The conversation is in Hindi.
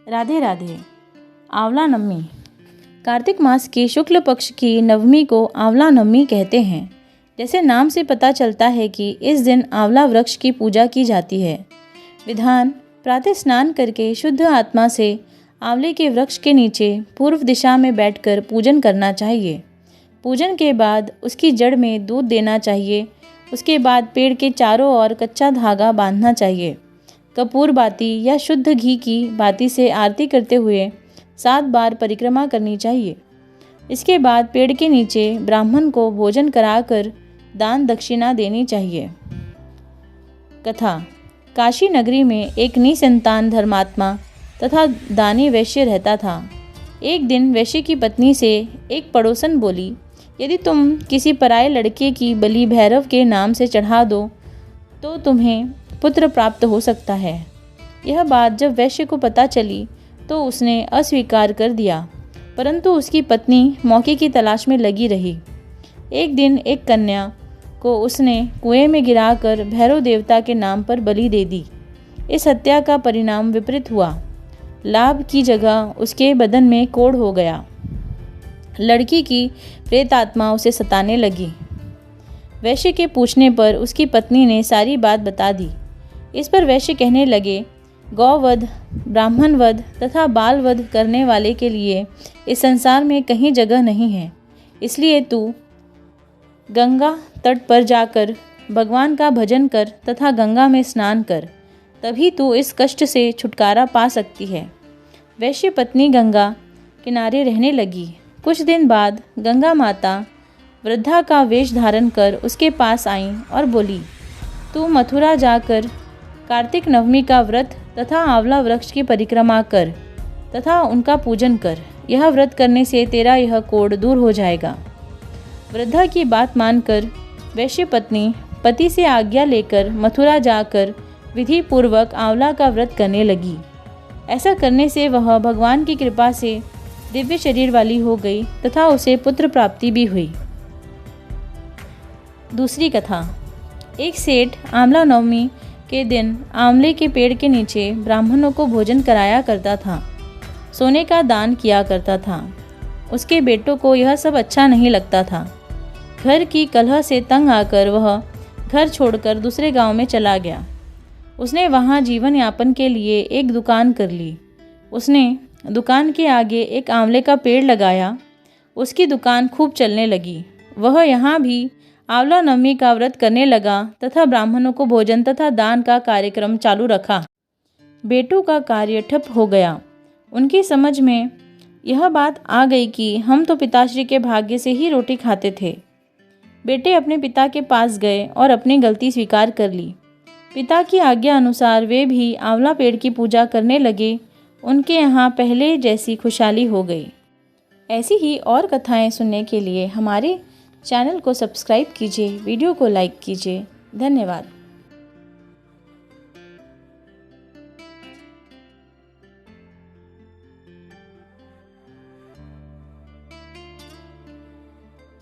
राधे राधे। आंवला नवमी। कार्तिक मास की शुक्ल पक्ष की नवमी को आंवला नवमी कहते हैं। जैसे नाम से पता चलता है कि इस दिन आंवला वृक्ष की पूजा की जाती है। विधान: प्रातः स्नान करके शुद्ध आत्मा से आंवले के वृक्ष के नीचे पूर्व दिशा में बैठकर पूजन करना चाहिए। पूजन के बाद उसकी जड़ में दूध देना चाहिए। उसके बाद पेड़ के चारों ओर कच्चा धागा बांधना चाहिए। कपूर बाती या शुद्ध घी की बाती से आरती करते हुए 7 बार परिक्रमा करनी चाहिए। इसके बाद पेड़ के नीचे ब्राह्मण को भोजन कराकर दान दक्षिणा देनी चाहिए। कथा: काशी नगरी में एक निसंतान धर्मात्मा तथा दानी वैश्य रहता था। एक दिन वैश्य की पत्नी से एक पड़ोसन बोली, यदि तुम किसी पराये लड़के की बलि भैरव के नाम से चढ़ा दो तो तुम्हें पुत्र प्राप्त हो सकता है। यह बात जब वैश्य को पता चली तो उसने अस्वीकार कर दिया, परंतु उसकी पत्नी मौके की तलाश में लगी रही। एक दिन एक कन्या को उसने कुएं में गिराकर भैरव देवता के नाम पर बलि दे दी। इस हत्या का परिणाम विपरीत हुआ। लाभ की जगह उसके बदन में कोढ़ हो गया। लड़की की प्रेतात्मा उसे सताने लगी। वैश्य के पूछने पर उसकी पत्नी ने सारी बात बता दी। इस पर वैश्य कहने लगे, गौवध, ब्राह्मण वध तथा बाल वध करने वाले के लिए इस संसार में कहीं जगह नहीं है। इसलिए तू गंगा तट पर जाकर भगवान का भजन कर तथा गंगा में स्नान कर, तभी तू इस कष्ट से छुटकारा पा सकती है। वैश्य पत्नी गंगा किनारे रहने लगी। कुछ दिन बाद गंगा माता वृद्धा का वेश धारण कर उसके पास आईं और बोली, तू मथुरा जाकर कार्तिक नवमी का व्रत तथा आंवला वृक्ष की परिक्रमा कर तथा उनका पूजन कर। यह व्रत करने से तेरा यह कोढ़ दूर हो जाएगा। वृद्धा की बात मानकर वैश्य पत्नी पति से आज्ञा लेकर मथुरा जाकर विधि पूर्वक आंवला का व्रत करने लगी। ऐसा करने से वह भगवान की कृपा से दिव्य शरीर वाली हो गई तथा उसे पुत्र प्राप्ति भी हुई। दूसरी कथा: एक सेठ आंवला नवमी के दिन आंवले के पेड़ के नीचे ब्राह्मणों को भोजन कराया करता था, सोने का दान किया करता था। उसके बेटों को यह सब अच्छा नहीं लगता था। घर की कलह से तंग आकर वह घर छोड़कर दूसरे गांव में चला गया। उसने वहां जीवन यापन के लिए एक दुकान कर ली। उसने दुकान के आगे एक आंवले का पेड़ लगाया। उसकी दुकान खूब चलने लगी। वह यहाँ भी आंवला नवमी का व्रत करने लगा तथा ब्राह्मणों को भोजन तथा दान का कार्यक्रम चालू रखा। बेटों का कार्य ठप हो गया। उनकी समझ में यह बात आ गई कि हम तो पिताश्री के भाग्य से ही रोटी खाते थे। बेटे अपने पिता के पास गए और अपनी गलती स्वीकार कर ली। पिता की आज्ञा अनुसार वे भी आंवला पेड़ की पूजा करने लगे। उनके यहाँ पहले जैसी खुशहाली हो गई। ऐसी ही और कथाएं सुनने के लिए हमारे चैनल को सब्सक्राइब कीजिए, वीडियो को लाइक कीजिए। धन्यवाद।